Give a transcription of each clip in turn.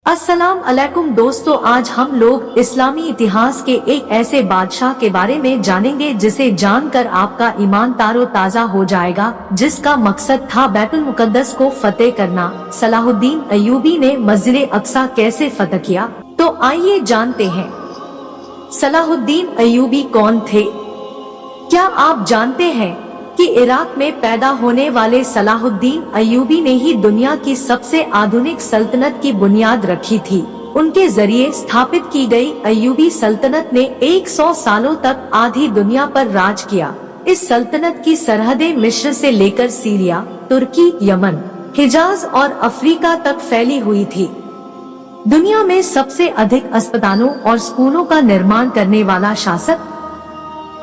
अस्सलाम अलैकुम दोस्तों, आज हम लोग इस्लामी इतिहास के एक ऐसे बादशाह के बारे में जानेंगे जिसे जानकर आपका ईमान तारो ताजा हो जाएगा, जिसका मकसद था बैतुल मुकद्दस को फतेह करना। सलाहुद्दीन अय्यूबी ने मस्जिद अक्सा कैसे फतह किया, तो आइए जानते हैं। सलाहुद्दीन अय्यूबी कौन थे? क्या आप जानते हैं कि इराक में पैदा होने वाले सलाहुद्दीन अय्यूबी ने ही दुनिया की सबसे आधुनिक सल्तनत की बुनियाद रखी थी। उनके जरिए स्थापित की गई अय्यूबी सल्तनत ने 100 सालों तक आधी दुनिया पर राज किया। इस सल्तनत की सरहदें मिस्र से लेकर सीरिया, तुर्की, यमन, हिजाज और अफ्रीका तक फैली हुई थी। दुनिया में सबसे अधिक अस्पतालों और स्कूलों का निर्माण करने वाला शासक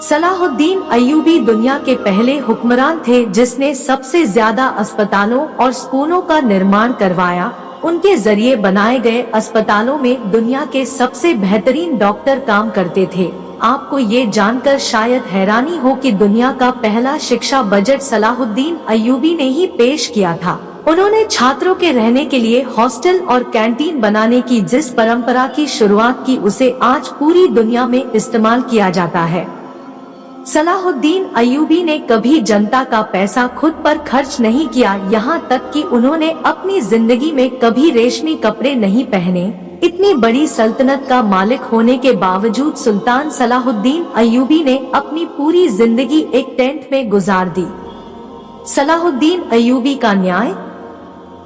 सलाहुद्दीन अय्यूबी दुनिया के पहले हुक्मरान थे जिसने सबसे ज्यादा अस्पतालों और स्कूलों का निर्माण करवाया। उनके जरिए बनाए गए अस्पतालों में दुनिया के सबसे बेहतरीन डॉक्टर काम करते थे। आपको ये जानकर शायद हैरानी हो कि दुनिया का पहला शिक्षा बजट सलाहुद्दीन अय्यूबी ने ही पेश किया था। उन्होंने छात्रों के रहने के लिए हॉस्टल और कैंटीन बनाने की जिस परंपरा की शुरुआत की, उसे आज पूरी दुनिया में इस्तेमाल किया जाता है। सलाहुद्दीन अय्यूबी ने कभी जनता का पैसा खुद पर खर्च नहीं किया, यहाँ तक कि उन्होंने अपनी जिंदगी में कभी रेशमी कपड़े नहीं पहने। इतनी बड़ी सल्तनत का मालिक होने के बावजूद सुल्तान सलाहुद्दीन अय्यूबी ने अपनी पूरी जिंदगी एक टेंट में गुजार दी। सलाहुद्दीन अय्यूबी का न्याय।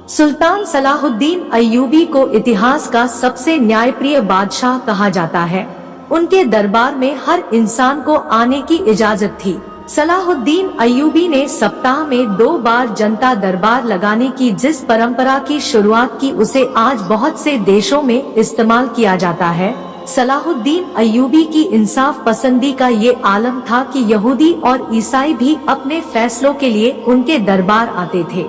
सुल्तान सलाहुद्दीन अय्यूबी को इतिहास का सबसे न्यायप्रिय बादशाह कहा जाता है। उनके दरबार में हर इंसान को आने की इजाजत थी। सलाहुद्दीन अय्यूबी ने सप्ताह में 2 बार जनता दरबार लगाने की जिस परंपरा की शुरुआत की, उसे आज बहुत से देशों में इस्तेमाल किया जाता है। सलाहुद्दीन अय्यूबी की इंसाफ पसंदी का ये आलम था कि यहूदी और ईसाई भी अपने फैसलों के लिए उनके दरबार आते थे।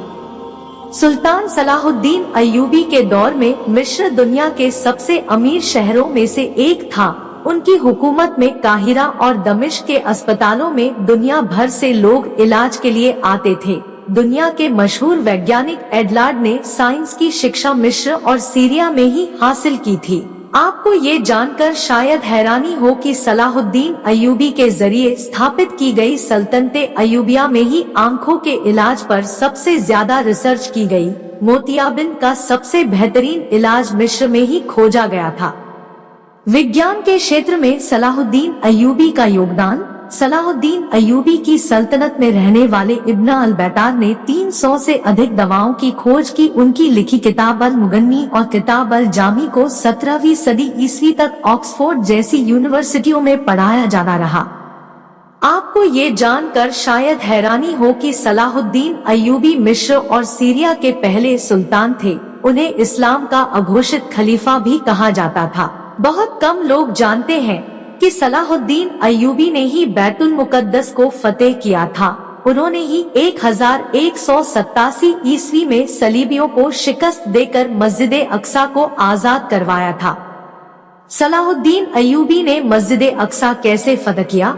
सुल्तान सलाहुद्दीन अय्यूबी के दौर में मिस्र दुनिया के सबसे अमीर शहरों में से एक था। उनकी हुकूमत में काहिरा और दमिश्क के अस्पतालों में दुनिया भर से लोग इलाज के लिए आते थे। दुनिया के मशहूर वैज्ञानिक एडलार्ड ने साइंस की शिक्षा मिस्र और सीरिया में ही हासिल की थी। आपको ये जानकर शायद हैरानी हो कि सलाहुद्दीन अय्यूबी के जरिए स्थापित की गई सल्तनते अय्यूबिया में ही आंखों के इलाज पर सबसे ज्यादा रिसर्च की गई। मोतियाबिंद का सबसे बेहतरीन इलाज मिस्र में ही खोजा गया था। विज्ञान के क्षेत्र में सलाहुद्दीन अय्यूबी का योगदान। सलाहुद्दीन अय्यूबी की सल्तनत में रहने वाले इब्न अल-बैतार ने 300 से अधिक दवाओं की खोज की। उनकी लिखी किताब अल-मुगन्नी और किताब अल-जामी को 17वीं सदी ईस्वी तक ऑक्सफोर्ड जैसी यूनिवर्सिटियों में पढ़ाया जाता रहा। आपको ये जानकर शायद हैरानी हो कि सलाहुद्दीन अय्यूबी मिस्र और सीरिया के पहले सुल्तान थे। उन्हें इस्लाम का अघोषित खलीफा भी कहा जाता था। बहुत कम लोग जानते हैं कि सलाहुद्दीन अय्यूबी ने ही बैतुल मुकद्दस को फतेह किया था। उन्होंने ही 1187 ईस्वी में सलीबियों को शिकस्त देकर मस्जिद अक्सा को आजाद करवाया था। सलाहुद्दीन अय्यूबी ने मस्जिद अक्सा कैसे फतह किया?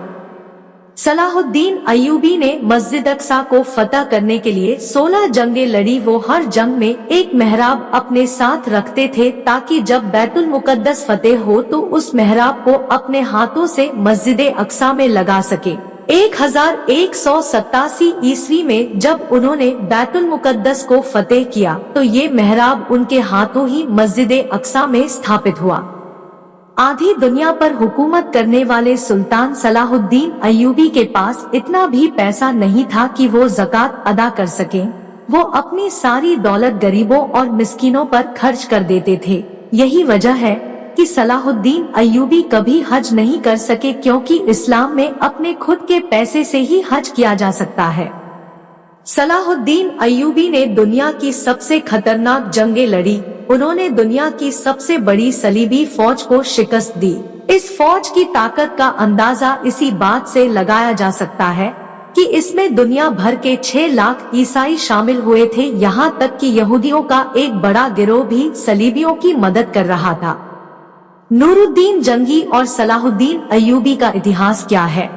सलाहुद्दीन अय्यूबी ने मस्जिद अक्सा को फतह करने के लिए 16 जंगें लड़ी। वो हर जंग में एक मेहराब अपने साथ रखते थे ताकि जब बैतुल मुकद्दस फतेह हो तो उस मेहराब को अपने हाथों से मस्जिद अक्सा में लगा सके। 1187 ईस्वी में जब उन्होंने बैतुल मुकद्दस को फतेह किया तो ये मेहराब उनके हाथों ही मस्जिद अक्सा में स्थापित हुआ। आधी दुनिया पर हुकूमत करने वाले सुल्तान सलाहुद्दीन अय्यूबी के पास इतना भी पैसा नहीं था कि वो ज़कात अदा कर सके। वो अपनी सारी दौलत गरीबों और मिस्कीनों पर खर्च कर देते थे। यही वजह है कि सलाहुद्दीन अय्यूबी कभी हज नहीं कर सके, क्योंकि इस्लाम में अपने खुद के पैसे से ही हज किया जा सकता है। सलाहुद्दीन अय्यूबी ने दुनिया की सबसे खतरनाक जंगें लड़ी। उन्होंने दुनिया की सबसे बड़ी सलीबी फौज को शिकस्त दी। इस फौज की ताकत का अंदाजा इसी बात से लगाया जा सकता है कि इसमें दुनिया भर के 6 लाख ईसाई शामिल हुए थे। यहाँ तक कि यहूदियों का एक बड़ा गिरोह भी सलीबियों की मदद कर रहा था। नूरुद्दीन जंगी और सलाहुद्दीन अय्यूबी का इतिहास क्या है?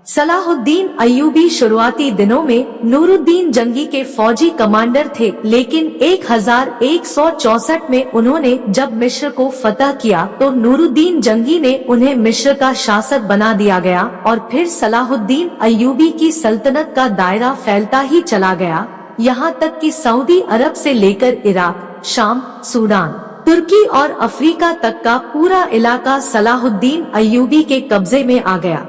सलाहुद्दीन अय्यूबी शुरुआती दिनों में नूरुद्दीन जंगी के फौजी कमांडर थे, लेकिन 1164 में उन्होंने जब मिस्र को फतह किया तो नूरुद्दीन जंगी ने उन्हें मिस्र का शासक बना दिया गया और फिर सलाहुद्दीन अय्यूबी की सल्तनत का दायरा फैलता ही चला गया, यहाँ तक कि सऊदी अरब से लेकर इराक, शाम, सूडान, तुर्की और अफ्रीका तक का पूरा इलाका सलाहुद्दीन अय्यूबी के कब्जे में आ गया।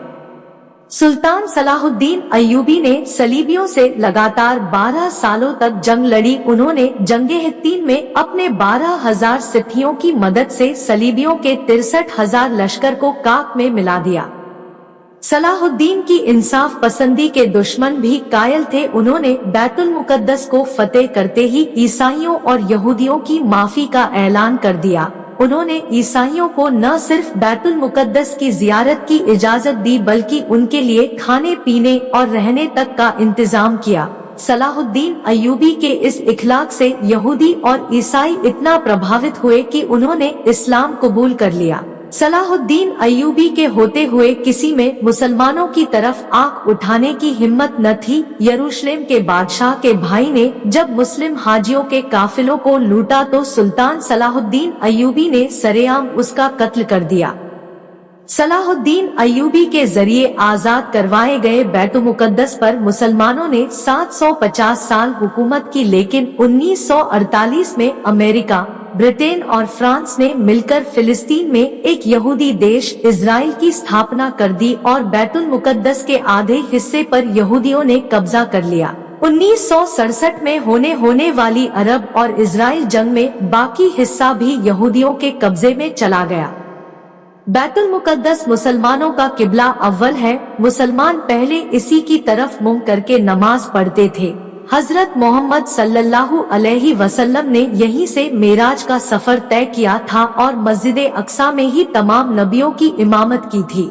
सुल्तान सलाहुद्दीन अय्यूबी ने सलीबियों से लगातार 12 सालों तक जंग लड़ी। उन्होंने जंगे हित्तीन में अपने 12,000 सिपाहियों की मदद से सलीबियों के 63,000 लश्कर को काक में मिला दिया। सलाहुद्दीन की इंसाफ पसंदी के दुश्मन भी कायल थे। उन्होंने बैतुल मुकद्दस को फतेह करते ही ईसाइयों और यहूदियों की माफी का ऐलान कर दिया। उन्होंने ईसाइयों को न सिर्फ बैतुल मुकद्दस की जियारत की इजाजत दी बल्कि उनके लिए खाने पीने और रहने तक का इंतजाम किया। सलाहुद्दीन अय्यूबी के इस इखलाक से यहूदी और ईसाई इतना प्रभावित हुए कि उन्होंने इस्लाम कबूल कर लिया। सलाहुद्दीन अय्यूबी के होते हुए किसी में मुसलमानों की तरफ आंख उठाने की हिम्मत न थी। यरूशलेम के बादशाह के भाई ने जब मुस्लिम हाजियों के काफिलों को लूटा तो सुल्तान सलाहुद्दीन अय्यूबी ने सरेआम उसका कत्ल कर दिया। सलाहुद्दीन अय्यूबी के जरिए आजाद करवाए गए बैतुल मुकद्दस पर मुसलमानों ने 750 साल हुकूमत की, लेकिन 1948 में अमेरिका, ब्रिटेन और फ्रांस ने मिलकर फिलिस्तीन में एक यहूदी देश इजराइल की स्थापना कर दी और बैतुल मुकद्दस के आधे हिस्से पर यहूदियों ने कब्जा कर लिया। 1967 में होने वाली अरब और इजराइल जंग में बाकी हिस्सा भी यहूदियों के कब्जे में चला गया। बैतुल मुकद्दस मुसलमानों का किबला अव्वल है। मुसलमान पहले इसी की तरफ मुंह करके नमाज पढ़ते थे। हजरत मोहम्मद सल्लल्लाहु अलैहि वसल्लम ने यहीं से मेराज का सफर तय किया था और मस्जिद अक्सा में ही तमाम नबियों की इमामत की थी।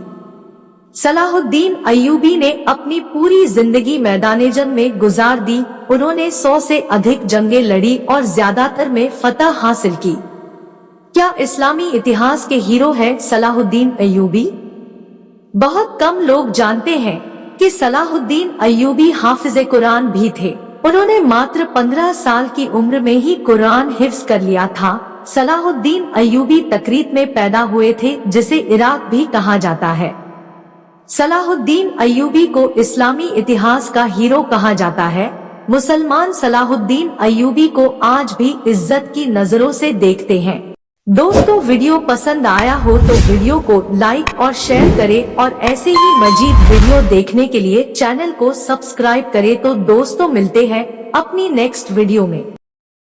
सलाहुद्दीन अय्यूबी ने अपनी पूरी जिंदगी मैदाने जंग में गुजार दी। उन्होंने 100 से अधिक जंगें लड़ी और ज्यादातर में फतह हासिल की। क्या इस्लामी इतिहास के हीरो है सलाहुद्दीन अय्यूबी? बहुत कम लोग जानते हैं कि सलाहुद्दीन अय्यूबी हाफिज कुरान भी थे। उन्होंने मात्र 15 साल की उम्र में ही कुरान हिफ्ज कर लिया था। सलाहुद्दीन अय्यूबी तकरीत में पैदा हुए थे, जिसे इराक भी कहा जाता है। सलाहुद्दीन अय्यूबी को इस्लामी इतिहास का हीरो कहा जाता है। मुसलमान सलाहुद्दीन अय्यूबी को आज भी इज्जत की नजरों से देखते हैं। दोस्तों, वीडियो पसंद आया हो तो वीडियो को लाइक और शेयर करें और ऐसे ही मजीद वीडियो देखने के लिए चैनल को सब्सक्राइब करें। तो दोस्तों, मिलते हैं अपनी नेक्स्ट वीडियो में।